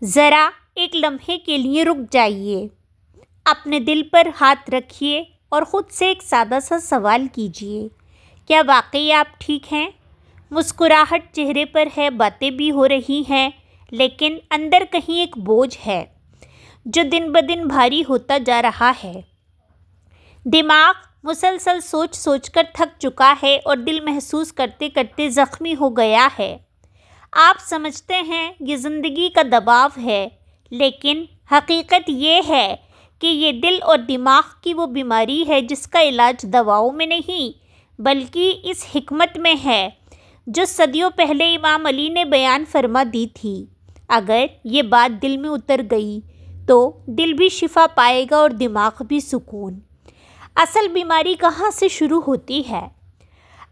ذرا ایک لمحے کے لیے رک جائیے، اپنے دل پر ہاتھ رکھیے اور خود سے ایک سادہ سا سوال کیجیے، کیا واقعی آپ ٹھیک ہیں؟ مسکراہٹ چہرے پر ہے، باتیں بھی ہو رہی ہیں، لیکن اندر کہیں ایک بوجھ ہے جو دن بدن بھاری ہوتا جا رہا ہے۔ دماغ مسلسل سوچ سوچ کر تھک چکا ہے اور دل محسوس کرتے کرتے زخمی ہو گیا ہے۔ آپ سمجھتے ہیں یہ زندگی کا دباؤ ہے، لیکن حقیقت یہ ہے کہ یہ دل اور دماغ کی وہ بیماری ہے جس کا علاج دواؤں میں نہیں بلکہ اس حکمت میں ہے جو صدیوں پہلے امام علی نے بیان فرما دی تھی۔ اگر یہ بات دل میں اتر گئی تو دل بھی شفا پائے گا اور دماغ بھی سکون۔ اصل بیماری کہاں سے شروع ہوتی ہے؟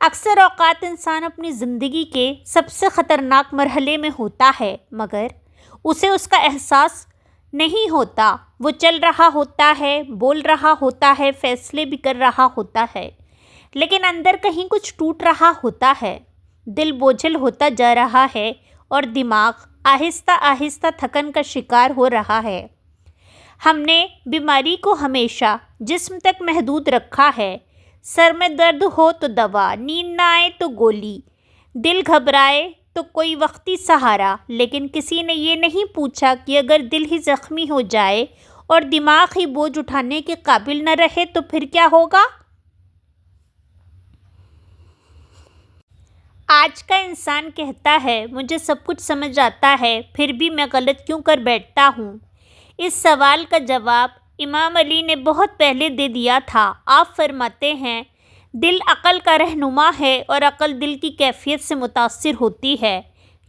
اکثر اوقات انسان اپنی زندگی کے سب سے خطرناک مرحلے میں ہوتا ہے، مگر اسے اس کا احساس نہیں ہوتا۔ وہ چل رہا ہوتا ہے، بول رہا ہوتا ہے، فیصلے بھی کر رہا ہوتا ہے، لیکن اندر کہیں کچھ ٹوٹ رہا ہوتا ہے۔ دل بوجھل ہوتا جا رہا ہے اور دماغ آہستہ آہستہ تھکن کا شکار ہو رہا ہے۔ ہم نے بیماری کو ہمیشہ جسم تک محدود رکھا ہے۔ سر میں درد ہو تو دوا، نیند نہ آئے تو گولی، دل گھبرائے تو کوئی وقتی سہارا، لیکن کسی نے یہ نہیں پوچھا کہ اگر دل ہی زخمی ہو جائے اور دماغ ہی بوجھ اٹھانے کے قابل نہ رہے تو پھر کیا ہوگا؟ آج کا انسان کہتا ہے مجھے سب کچھ سمجھ آتا ہے، پھر بھی میں غلط کیوں کر بیٹھتا ہوں؟ اس سوال کا جواب امام علی نے بہت پہلے دے دیا تھا۔ آپ فرماتے ہیں دل عقل کا رہنما ہے اور عقل دل کی کیفیت سے متاثر ہوتی ہے،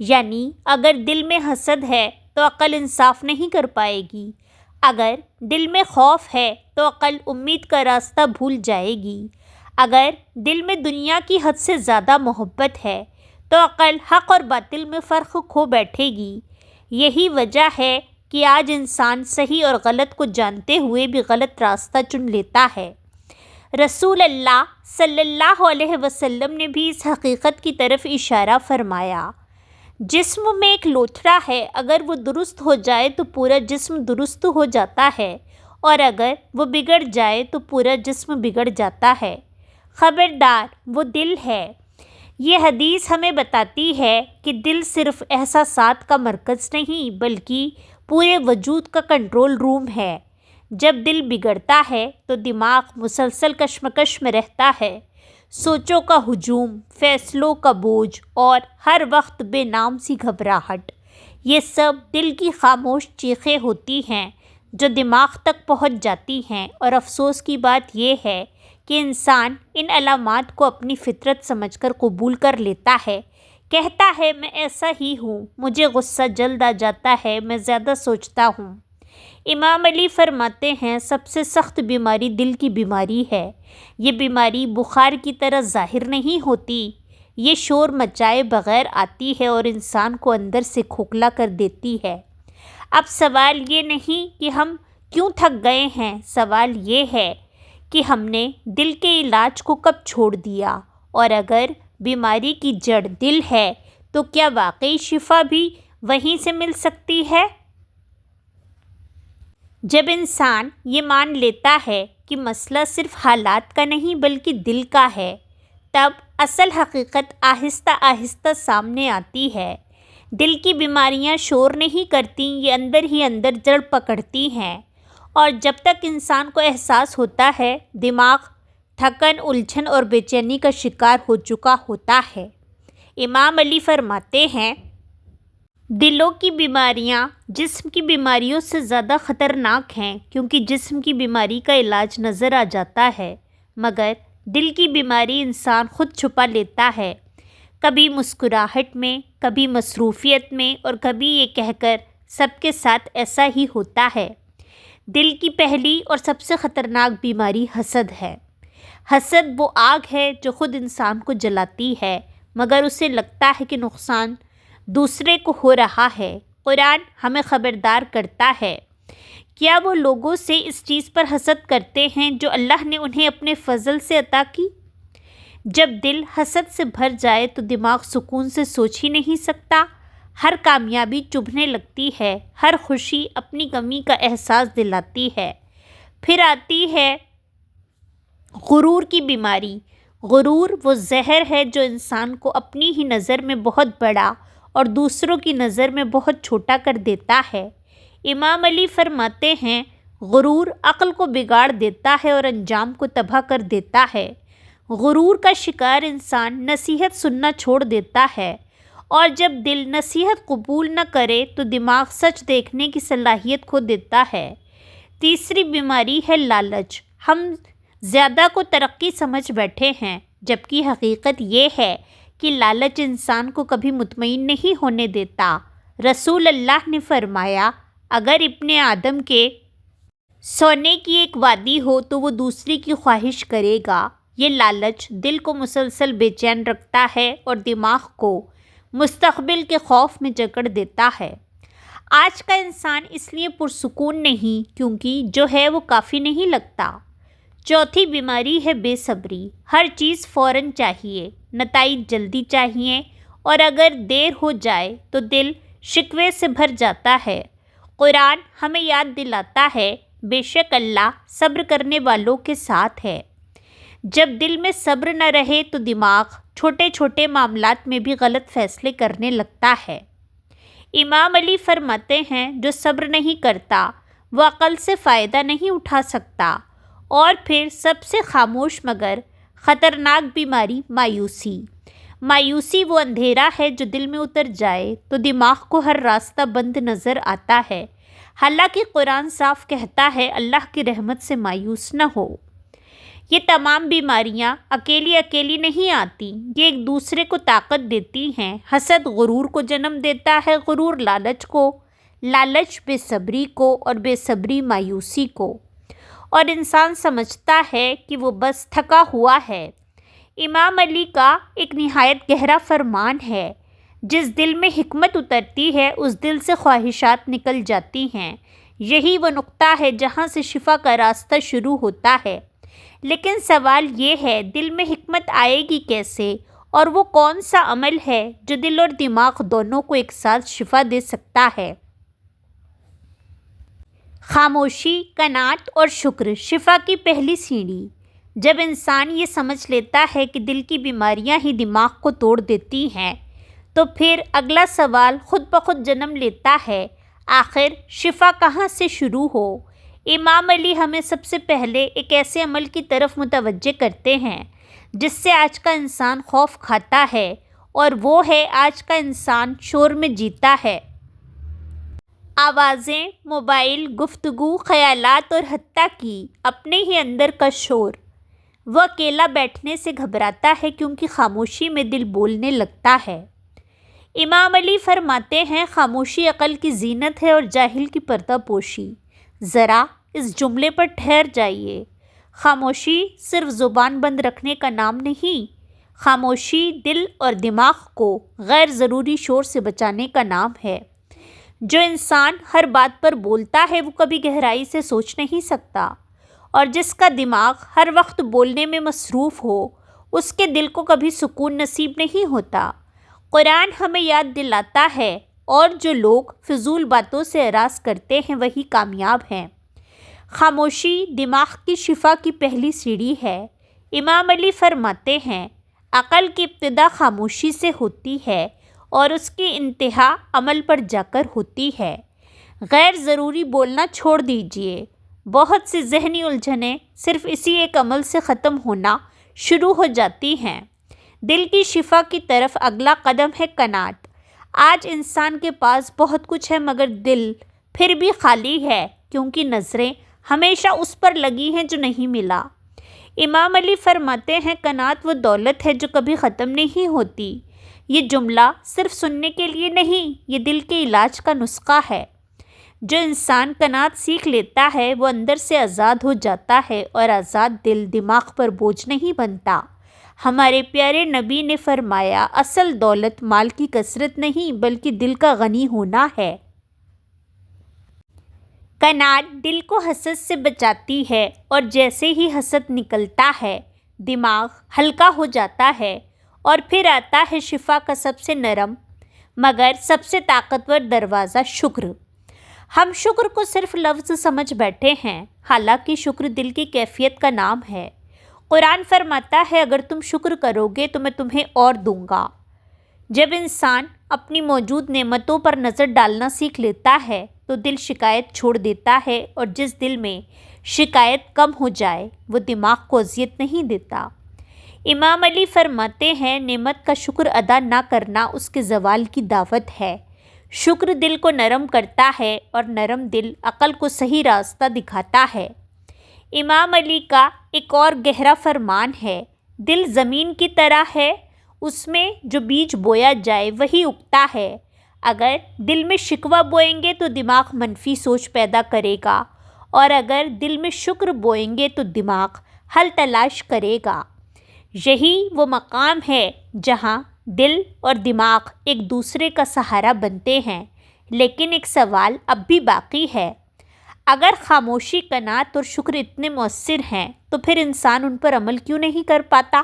یعنی اگر دل میں حسد ہے تو عقل انصاف نہیں کر پائے گی، اگر دل میں خوف ہے تو عقل امید کا راستہ بھول جائے گی، اگر دل میں دنیا کی حد سے زیادہ محبت ہے تو عقل حق اور باطل میں فرق کھو بیٹھے گی۔ یہی وجہ ہے کہ آج انسان صحیح اور غلط کو جانتے ہوئے بھی غلط راستہ چن لیتا ہے۔ رسول اللہ صلی اللہ علیہ وسلم نے بھی اس حقیقت کی طرف اشارہ فرمایا۔ جسم میں ایک لوتھڑا ہے، اگر وہ درست ہو جائے تو پورا جسم درست ہو جاتا ہے، اور اگر وہ بگڑ جائے تو پورا جسم بگڑ جاتا ہے۔ خبردار وہ دل ہے۔ یہ حدیث ہمیں بتاتی ہے کہ دل صرف احساسات کا مرکز نہیں بلکہ پورے وجود کا کنٹرول روم ہے۔ جب دل بگڑتا ہے تو دماغ مسلسل کشمکش میں رہتا ہے، سوچوں کا ہجوم، فیصلوں کا بوجھ اور ہر وقت بے نام سی گھبراہٹ، یہ سب دل کی خاموش چیخیں ہوتی ہیں جو دماغ تک پہنچ جاتی ہیں۔ اور افسوس کی بات یہ ہے کہ انسان ان علامات کو اپنی فطرت سمجھ کر قبول کر لیتا ہے، کہتا ہے میں ایسا ہی ہوں، مجھے غصہ جلد آ جاتا ہے، میں زیادہ سوچتا ہوں۔ امام علی فرماتے ہیں سب سے سخت بیماری دل کی بیماری ہے۔ یہ بیماری بخار کی طرح ظاہر نہیں ہوتی، یہ شور مچائے بغیر آتی ہے اور انسان کو اندر سے کھوکھلا کر دیتی ہے۔ اب سوال یہ نہیں کہ ہم کیوں تھک گئے ہیں، سوال یہ ہے کہ ہم نے دل کے علاج کو کب چھوڑ دیا، اور اگر بیماری کی جڑ دل ہے تو کیا واقعی شفا بھی وہیں سے مل سکتی ہے؟ جب انسان یہ مان لیتا ہے کہ مسئلہ صرف حالات کا نہیں بلکہ دل کا ہے، تب اصل حقیقت آہستہ آہستہ سامنے آتی ہے۔ دل کی بیماریاں شور نہیں کرتی، یہ اندر ہی اندر جڑ پکڑتی ہیں، اور جب تک انسان کو احساس ہوتا ہے دماغ تھکن، الجھن اور بے چینی کا شکار ہو چکا ہوتا ہے۔ امام علی فرماتے ہیں دلوں کی بیماریاں جسم کی بیماریوں سے زیادہ خطرناک ہیں، کیونکہ جسم کی بیماری کا علاج نظر آ جاتا ہے، مگر دل کی بیماری انسان خود چھپا لیتا ہے، کبھی مسکراہٹ میں، کبھی مصروفیت میں، اور کبھی یہ کہہ کر سب کے ساتھ ایسا ہی ہوتا ہے۔ دل کی پہلی اور سب سے خطرناک بیماری حسد ہے۔ حسد وہ آگ ہے جو خود انسان کو جلاتی ہے، مگر اسے لگتا ہے کہ نقصان دوسرے کو ہو رہا ہے۔ قرآن ہمیں خبردار کرتا ہے، کیا وہ لوگوں سے اس چیز پر حسد کرتے ہیں جو اللہ نے انہیں اپنے فضل سے عطا کی؟ جب دل حسد سے بھر جائے تو دماغ سکون سے سوچ ہی نہیں سکتا۔ ہر کامیابی چبھنے لگتی ہے، ہر خوشی اپنی کمی کا احساس دلاتی ہے۔ پھر آتی ہے غرور کی بیماری۔ غرور وہ زہر ہے جو انسان کو اپنی ہی نظر میں بہت بڑا اور دوسروں کی نظر میں بہت چھوٹا کر دیتا ہے۔ امام علی فرماتے ہیں، غرور عقل کو بگاڑ دیتا ہے اور انجام کو تباہ کر دیتا ہے۔ غرور کا شکار انسان نصیحت سننا چھوڑ دیتا ہے، اور جب دل نصیحت قبول نہ کرے تو دماغ سچ دیکھنے کی صلاحیت کھو دیتا ہے۔ تیسری بیماری ہے لالچ۔ ہم زیادہ کو ترقی سمجھ بیٹھے ہیں، جبکہ حقیقت یہ ہے کہ لالچ انسان کو کبھی مطمئن نہیں ہونے دیتا۔ رسول اللہ نے فرمایا، اگر ابن آدم کے سونے کی ایک وادی ہو تو وہ دوسری کی خواہش کرے گا۔ یہ لالچ دل کو مسلسل بے چین رکھتا ہے اور دماغ کو مستقبل کے خوف میں جکڑ دیتا ہے۔ آج کا انسان اس لیے پرسکون نہیں کیونکہ جو ہے وہ کافی نہیں لگتا۔ چوتھی بیماری ہے بے صبری۔ ہر چیز فوراً چاہیے، نتائج جلدی چاہیے، اور اگر دیر ہو جائے تو دل شکوے سے بھر جاتا ہے۔ قرآن ہمیں یاد دلاتا ہے، بے شک اللہ صبر کرنے والوں کے ساتھ ہے۔ جب دل میں صبر نہ رہے تو دماغ چھوٹے چھوٹے معاملات میں بھی غلط فیصلے کرنے لگتا ہے۔ امام علی فرماتے ہیں، جو صبر نہیں کرتا وہ عقل سے فائدہ نہیں اٹھا سکتا۔ اور پھر سب سے خاموش مگر خطرناک بیماری مایوسی۔ مایوسی وہ اندھیرا ہے جو دل میں اتر جائے تو دماغ کو ہر راستہ بند نظر آتا ہے، حالانکہ قرآن صاف کہتا ہے اللہ کی رحمت سے مایوس نہ ہو۔ یہ تمام بیماریاں اکیلی اکیلی نہیں آتی، یہ ایک دوسرے کو طاقت دیتی ہیں۔ حسد غرور کو جنم دیتا ہے، غرور لالچ کو، لالچ بے صبری کو، اور بے صبری مایوسی کو، اور انسان سمجھتا ہے کہ وہ بس تھکا ہوا ہے۔ امام علی کا ایک نہایت گہرا فرمان ہے، جس دل میں حکمت اترتی ہے اس دل سے خواہشات نکل جاتی ہیں۔ یہی وہ نقطہ ہے جہاں سے شفا کا راستہ شروع ہوتا ہے۔ لیکن سوال یہ ہے، دل میں حکمت آئے گی کیسے، اور وہ کون سا عمل ہے جو دل اور دماغ دونوں کو ایک ساتھ شفا دے سکتا ہے؟ خاموشی، قناعت اور شکر شفا کی پہلی سیڑھی۔ جب انسان یہ سمجھ لیتا ہے کہ دل کی بیماریاں ہی دماغ کو توڑ دیتی ہیں، تو پھر اگلا سوال خود بخود جنم لیتا ہے، آخر شفا کہاں سے شروع ہو؟ امام علی ہمیں سب سے پہلے ایک ایسے عمل کی طرف متوجہ کرتے ہیں جس سے آج کا انسان خوف کھاتا ہے، اور وہ ہے آج کا انسان شور میں جیتا ہے۔ آوازیں، موبائل، گفتگو، خیالات اور حتیٰ کہ اپنے ہی اندر کا شور۔ وہ اکیلا بیٹھنے سے گھبراتا ہے کیونکہ خاموشی میں دل بولنے لگتا ہے۔ امام علی فرماتے ہیں، خاموشی عقل کی زینت ہے اور جاہل کی پردہ پوشی۔ ذرا اس جملے پر ٹھہر جائیے۔ خاموشی صرف زبان بند رکھنے کا نام نہیں، خاموشی دل اور دماغ کو غیر ضروری شور سے بچانے کا نام ہے۔ جو انسان ہر بات پر بولتا ہے وہ کبھی گہرائی سے سوچ نہیں سکتا، اور جس کا دماغ ہر وقت بولنے میں مصروف ہو اس کے دل کو کبھی سکون نصیب نہیں ہوتا۔ قرآن ہمیں یاد دلاتا ہے، اور جو لوگ فضول باتوں سے اراض کرتے ہیں وہی کامیاب ہیں۔ خاموشی دماغ کی شفا کی پہلی سیڑھی ہے۔ امام علی فرماتے ہیں، عقل کی ابتدا خاموشی سے ہوتی ہے اور اس کی انتہا عمل پر جا کر ہوتی ہے۔ غیر ضروری بولنا چھوڑ دیجیے۔ بہت سی ذہنی الجھنیں صرف اسی ایک عمل سے ختم ہونا شروع ہو جاتی ہیں۔ دل کی شفا کی طرف اگلا قدم ہے قناعت۔ آج انسان کے پاس بہت کچھ ہے مگر دل پھر بھی خالی ہے، کیونکہ نظریں ہمیشہ اس پر لگی ہیں جو نہیں ملا۔ امام علی فرماتے ہیں، قناعت وہ دولت ہے جو کبھی ختم نہیں ہوتی۔ یہ جملہ صرف سننے کے لیے نہیں، یہ دل کے علاج کا نسخہ ہے۔ جو انسان قناعت سیکھ لیتا ہے وہ اندر سے آزاد ہو جاتا ہے، اور آزاد دل دماغ پر بوجھ نہیں بنتا۔ ہمارے پیارے نبی نے فرمایا، اصل دولت مال کی کثرت نہیں بلکہ دل کا غنی ہونا ہے۔ قناعت دل کو حسد سے بچاتی ہے، اور جیسے ہی حسد نکلتا ہے دماغ ہلکا ہو جاتا ہے، اور پھر آتا ہے شفا کا سب سے نرم مگر سب سے طاقتور دروازہ شکر۔ ہم شکر کو صرف لفظ سمجھ بیٹھے ہیں، حالانکہ شکر دل کی کیفیت کا نام ہے۔ قرآن فرماتا ہے اگر تم شکر کرو گے تو میں تمہیں اور دوں گا۔ جب انسان اپنی موجود نعمتوں پر نظر ڈالنا سیکھ لیتا ہے تو دل شکایت چھوڑ دیتا ہے، اور جس دل میں شکایت کم ہو جائے وہ دماغ کو اذیت نہیں دیتا۔ امام علی فرماتے ہیں نعمت کا شکر ادا نہ کرنا اس کے زوال کی دعوت ہے۔ شکر دل کو نرم کرتا ہے اور نرم دل عقل کو صحیح راستہ دکھاتا ہے۔ امام علی کا ایک اور گہرا فرمان ہے، دل زمین کی طرح ہے، اس میں جو بیج بویا جائے وہی اگتا ہے۔ اگر دل میں شکوہ بوئیں گے تو دماغ منفی سوچ پیدا کرے گا، اور اگر دل میں شکر بوئیں گے تو دماغ حل تلاش کرے گا۔ یہی وہ مقام ہے جہاں دل اور دماغ ایک دوسرے کا سہارا بنتے ہیں، لیکن ایک سوال اب بھی باقی ہے۔ اگر خاموشی، قناعت اور شکر اتنے مؤثر ہیں تو پھر انسان ان پر عمل کیوں نہیں کر پاتا؟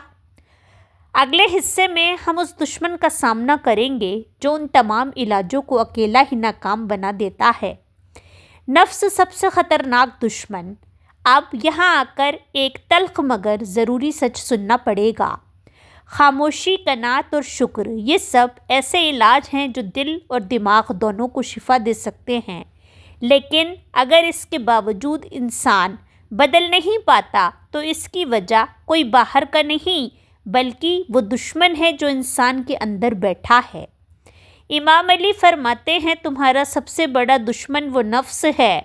اگلے حصے میں ہم اس دشمن کا سامنا کریں گے جو ان تمام علاجوں کو اکیلا ہی ناکام بنا دیتا ہے۔ نفس سب سے خطرناک دشمن۔ اب یہاں آ کر ایک تلخ مگر ضروری سچ سننا پڑے گا۔ خاموشی، قناعت اور شکر، یہ سب ایسے علاج ہیں جو دل اور دماغ دونوں کو شفا دے سکتے ہیں، لیکن اگر اس کے باوجود انسان بدل نہیں پاتا تو اس کی وجہ کوئی باہر کا نہیں بلکہ وہ دشمن ہے جو انسان کے اندر بیٹھا ہے۔ امام علی فرماتے ہیں تمہارا سب سے بڑا دشمن وہ نفس ہے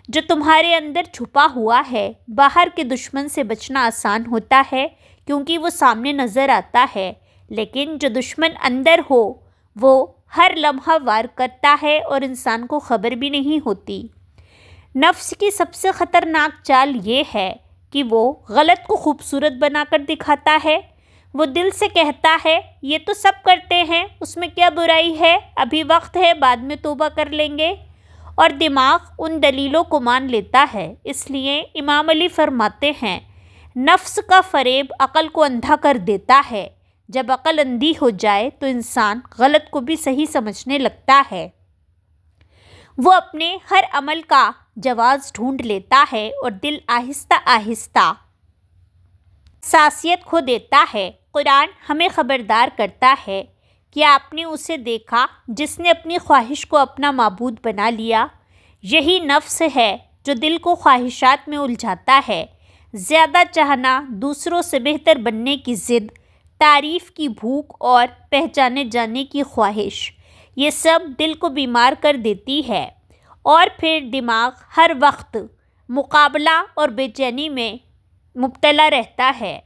جو تمہارے اندر چھپا ہوا ہے۔ باہر کے دشمن سے بچنا آسان ہوتا ہے کیونکہ وہ سامنے نظر آتا ہے، لیکن جو دشمن اندر ہو وہ ہر لمحہ وار کرتا ہے اور انسان کو خبر بھی نہیں ہوتی۔ نفس کی سب سے خطرناک چال یہ ہے کہ وہ غلط کو خوبصورت بنا کر دکھاتا ہے۔ وہ دل سے کہتا ہے یہ تو سب کرتے ہیں، اس میں کیا برائی ہے، ابھی وقت ہے، بعد میں توبہ کر لیں گے، اور دماغ ان دلیلوں کو مان لیتا ہے۔ اس لیے امام علی فرماتے ہیں نفس کا فریب عقل کو اندھا کر دیتا ہے۔ جب عقل اندھی ہو جائے تو انسان غلط کو بھی صحیح سمجھنے لگتا ہے۔ وہ اپنے ہر عمل کا جواز ڈھونڈ لیتا ہے اور دل آہستہ آہستہ حساسیت کھو دیتا ہے۔ قرآن ہمیں خبردار کرتا ہے کہ آپ نے اسے دیکھا جس نے اپنی خواہش کو اپنا معبود بنا لیا۔ یہی نفس ہے جو دل کو خواہشات میں الجھاتا ہے۔ زیادہ چاہنا، دوسروں سے بہتر بننے کی ضد، تعریف کی بھوک اور پہچانے جانے کی خواہش، یہ سب دل کو بیمار کر دیتی ہے، اور پھر دماغ ہر وقت مقابلہ اور بے چینی میں مبتلا رہتا ہے۔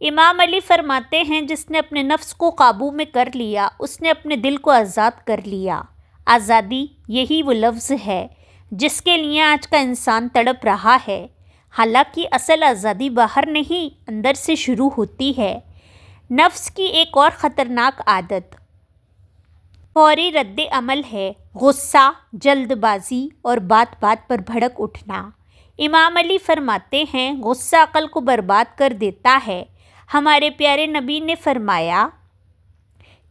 امام علی فرماتے ہیں جس نے اپنے نفس کو قابو میں کر لیا اس نے اپنے دل کو آزاد کر لیا۔ آزادی، یہی وہ لفظ ہے جس کے لیے آج کا انسان تڑپ رہا ہے۔ حالانکہ اصل آزادی باہر نہیں، اندر سے شروع ہوتی ہے۔ نفس کی ایک اور خطرناک عادت فوری رد عمل ہے، غصہ، جلد بازی اور بات بات پر بھڑک اٹھنا۔ امام علی فرماتے ہیں غصہ عقل کو برباد کر دیتا ہے۔ ہمارے پیارے نبی نے فرمایا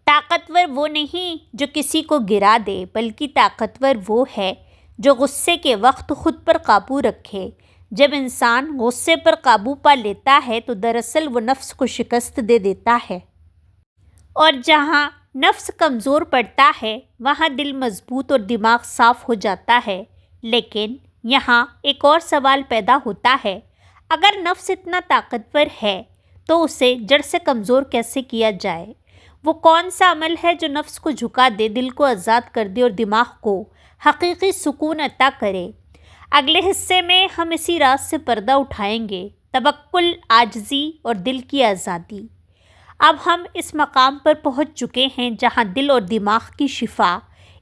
طاقتور وہ نہیں جو کسی کو گرا دے، بلکہ طاقتور وہ ہے جو غصے کے وقت خود پر قابو رکھے۔ جب انسان غصے پر قابو پا لیتا ہے تو دراصل وہ نفس کو شکست دے دیتا ہے، اور جہاں نفس کمزور پڑتا ہے وہاں دل مضبوط اور دماغ صاف ہو جاتا ہے۔ لیکن یہاں ایک اور سوال پیدا ہوتا ہے، اگر نفس اتنا طاقتور ہے تو اسے جڑ سے کمزور کیسے کیا جائے؟ وہ کون سا عمل ہے جو نفس کو جھکا دے، دل کو آزاد کر دے اور دماغ کو حقیقی سکون عطا کرے؟ اگلے حصے میں ہم اسی راز سے پردہ اٹھائیں گے، توکل، عاجزی اور دل کی آزادی۔ اب ہم اس مقام پر پہنچ چکے ہیں جہاں دل اور دماغ کی شفا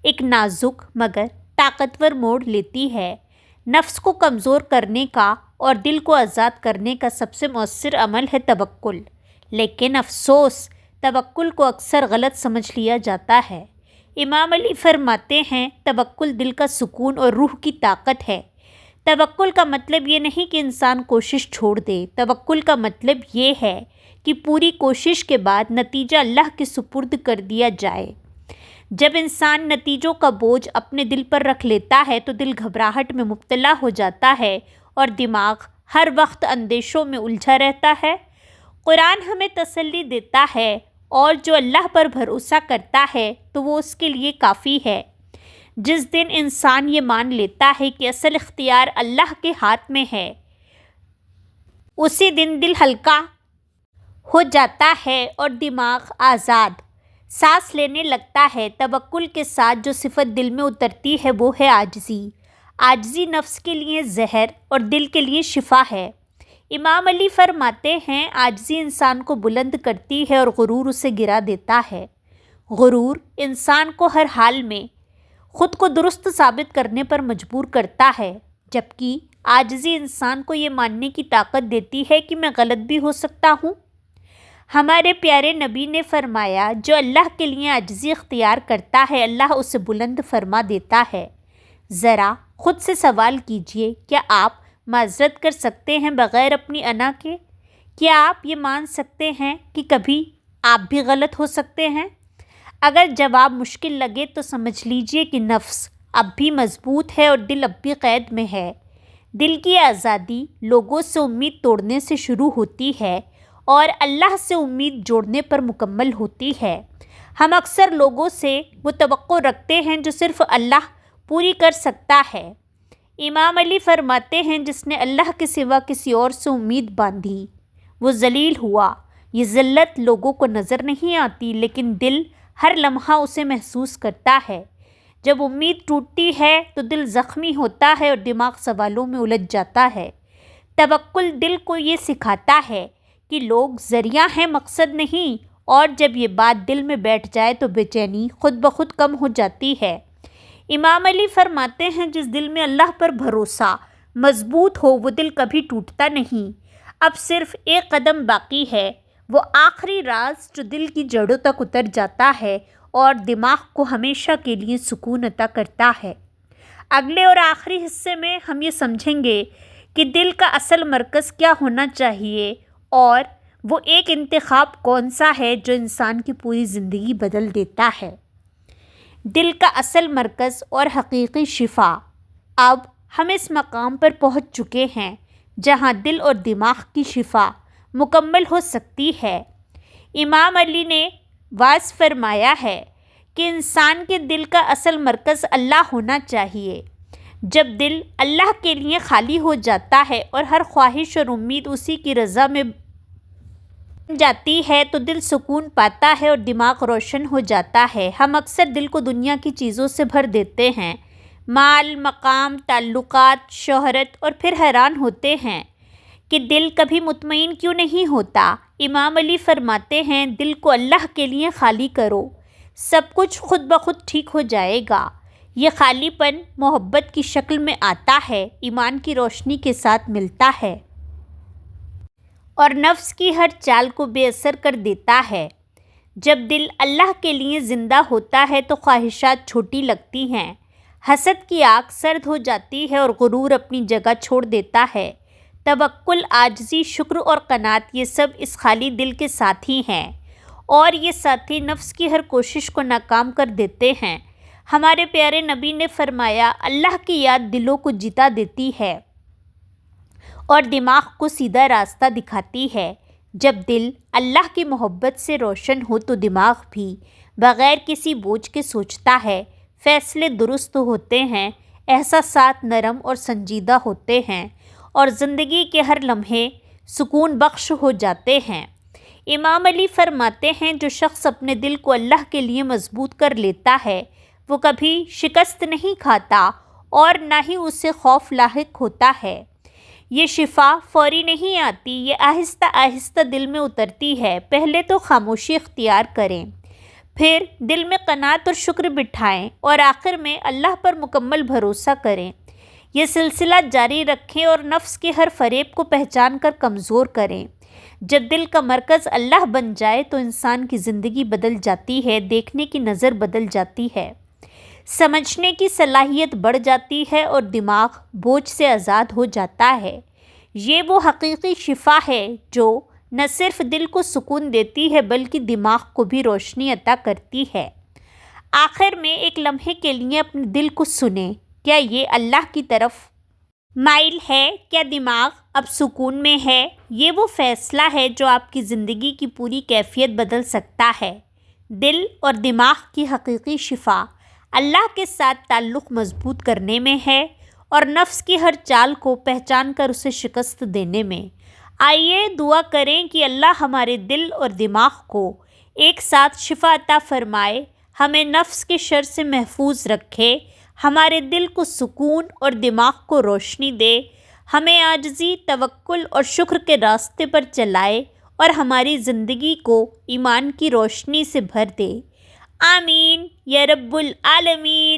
ایک نازک مگر طاقتور موڑ لیتی ہے۔ نفس کو کمزور کرنے کا اور دل کو آزاد کرنے کا سب سے مؤثر عمل ہے توکل، لیکن افسوس توکل کو اکثر غلط سمجھ لیا جاتا ہے۔ امام علی فرماتے ہیں توکل دل کا سکون اور روح کی طاقت ہے۔ توکل کا مطلب یہ نہیں کہ انسان کوشش چھوڑ دے، توکل کا مطلب یہ ہے کہ پوری کوشش کے بعد نتیجہ اللہ کے سپرد کر دیا جائے۔ جب انسان نتیجوں کا بوجھ اپنے دل پر رکھ لیتا ہے تو دل گھبراہٹ میں مبتلا ہو جاتا ہے اور دماغ ہر وقت اندیشوں میں الجھا رہتا ہے۔ قرآن ہمیں تسلی دیتا ہے، اور جو اللہ پر بھروسہ کرتا ہے تو وہ اس کے لیے کافی ہے۔ جس دن انسان یہ مان لیتا ہے کہ اصل اختیار اللہ کے ہاتھ میں ہے، اسی دن دل ہلکا ہو جاتا ہے اور دماغ آزاد سانس لینے لگتا ہے۔ توکل کے ساتھ جو صفت دل میں اترتی ہے وہ ہے عاجزی۔ عاجزی نفس کے لیے زہر اور دل کے لیے شفا ہے۔ امام علی فرماتے ہیں، عاجزی انسان کو بلند کرتی ہے اور غرور اسے گرا دیتا ہے۔ غرور انسان کو ہر حال میں خود کو درست ثابت کرنے پر مجبور کرتا ہے، جبکہ عاجزی انسان کو یہ ماننے کی طاقت دیتی ہے کہ میں غلط بھی ہو سکتا ہوں۔ ہمارے پیارے نبی نے فرمایا، جو اللہ کے لیے عاجزی اختیار کرتا ہے اللہ اسے بلند فرما دیتا ہے۔ ذرا خود سے سوال کیجئے، کیا آپ معذرت کر سکتے ہیں بغیر اپنی انا کے؟ کیا آپ یہ مان سکتے ہیں کہ کبھی آپ بھی غلط ہو سکتے ہیں؟ اگر جواب مشکل لگے تو سمجھ لیجئے کہ نفس اب بھی مضبوط ہے اور دل اب بھی قید میں ہے۔ دل کی آزادی لوگوں سے امید توڑنے سے شروع ہوتی ہے اور اللہ سے امید جوڑنے پر مکمل ہوتی ہے۔ ہم اکثر لوگوں سے وہ توقع رکھتے ہیں جو صرف اللہ پوری کر سکتا ہے۔ امام علی فرماتے ہیں، جس نے اللہ کے سوا کسی اور سے امید باندھی وہ ذلیل ہوا۔ یہ ذلت لوگوں کو نظر نہیں آتی، لیکن دل ہر لمحہ اسے محسوس کرتا ہے۔ جب امید ٹوٹتی ہے تو دل زخمی ہوتا ہے اور دماغ سوالوں میں الجھ جاتا ہے۔ توکل دل کو یہ سکھاتا ہے کہ لوگ ذریعہ ہیں، مقصد نہیں، اور جب یہ بات دل میں بیٹھ جائے تو بے چینی خود بخود کم ہو جاتی ہے۔ امام علی فرماتے ہیں، جس دل میں اللہ پر بھروسہ مضبوط ہو وہ دل کبھی ٹوٹتا نہیں۔ اب صرف ایک قدم باقی ہے، وہ آخری راز جو دل کی جڑوں تک اتر جاتا ہے اور دماغ کو ہمیشہ کے لیے سکون عطا کرتا ہے۔ اگلے اور آخری حصے میں ہم یہ سمجھیں گے کہ دل کا اصل مرکز کیا ہونا چاہیے اور وہ ایک انتخاب کون سا ہے جو انسان کی پوری زندگی بدل دیتا ہے۔ دل کا اصل مرکز اور حقیقی شفا۔ اب ہم اس مقام پر پہنچ چکے ہیں جہاں دل اور دماغ کی شفا مکمل ہو سکتی ہے۔ امام علی نے واضح فرمایا ہے کہ انسان کے دل کا اصل مرکز اللہ ہونا چاہیے۔ جب دل اللہ کے لیے خالی ہو جاتا ہے اور ہر خواہش اور امید اسی کی رضا میں بن جاتی ہے تو دل سکون پاتا ہے اور دماغ روشن ہو جاتا ہے۔ ہم اکثر دل کو دنیا کی چیزوں سے بھر دیتے ہیں، مال، مقام، تعلقات، شہرت، اور پھر حیران ہوتے ہیں کہ دل کبھی مطمئن کیوں نہیں ہوتا۔ امام علی فرماتے ہیں، دل کو اللہ کے لیے خالی کرو، سب کچھ خود بخود ٹھیک ہو جائے گا۔ یہ خالی پن محبت کی شکل میں آتا ہے، ایمان کی روشنی کے ساتھ ملتا ہے اور نفس کی ہر چال کو بے اثر کر دیتا ہے۔ جب دل اللہ کے لیے زندہ ہوتا ہے تو خواہشات چھوٹی لگتی ہیں، حسد کی آگ سرد ہو جاتی ہے اور غرور اپنی جگہ چھوڑ دیتا ہے۔ توکل، عاجزی، شکر اور قناعت، یہ سب اس خالی دل کے ساتھی ہیں، اور یہ ساتھی نفس کی ہر کوشش کو ناکام کر دیتے ہیں۔ ہمارے پیارے نبی نے فرمایا، اللہ کی یاد دلوں کو جتا دیتی ہے اور دماغ کو سیدھا راستہ دکھاتی ہے۔ جب دل اللہ کی محبت سے روشن ہو تو دماغ بھی بغیر کسی بوجھ کے سوچتا ہے، فیصلے درست ہوتے ہیں، احساسات نرم اور سنجیدہ ہوتے ہیں، اور زندگی کے ہر لمحے سکون بخش ہو جاتے ہیں۔ امام علی فرماتے ہیں، جو شخص اپنے دل کو اللہ کے لیے مضبوط کر لیتا ہے وہ کبھی شکست نہیں کھاتا اور نہ ہی اسے خوف لاحق ہوتا ہے۔ یہ شفا فوری نہیں آتی، یہ آہستہ آہستہ دل میں اترتی ہے۔ پہلے تو خاموشی اختیار کریں، پھر دل میں قناعت اور شکر بٹھائیں، اور آخر میں اللہ پر مکمل بھروسہ کریں۔ یہ سلسلہ جاری رکھیں اور نفس کے ہر فریب کو پہچان کر کمزور کریں۔ جب دل کا مرکز اللہ بن جائے تو انسان کی زندگی بدل جاتی ہے، دیکھنے کی نظر بدل جاتی ہے، سمجھنے کی صلاحیت بڑھ جاتی ہے اور دماغ بوجھ سے آزاد ہو جاتا ہے۔ یہ وہ حقیقی شفا ہے جو نہ صرف دل کو سکون دیتی ہے بلکہ دماغ کو بھی روشنی عطا کرتی ہے۔ آخر میں ایک لمحے کے لیے اپنے دل کو سنیں، کیا یہ اللہ کی طرف مائل ہے؟ کیا دماغ اب سکون میں ہے؟ یہ وہ فیصلہ ہے جو آپ کی زندگی کی پوری کیفیت بدل سکتا ہے۔ دل اور دماغ کی حقیقی شفا اللہ کے ساتھ تعلق مضبوط کرنے میں ہے اور نفس کی ہر چال کو پہچان کر اسے شکست دینے میں۔ آئیے دعا کریں کہ اللہ ہمارے دل اور دماغ کو ایک ساتھ شفا عطا فرمائے، ہمیں نفس کے شر سے محفوظ رکھے، ہمارے دل کو سکون اور دماغ کو روشنی دے، ہمیں عاجزی، توکل اور شکر کے راستے پر چلائے اور ہماری زندگی کو ایمان کی روشنی سے بھر دے۔ آمین یا رب العالمین۔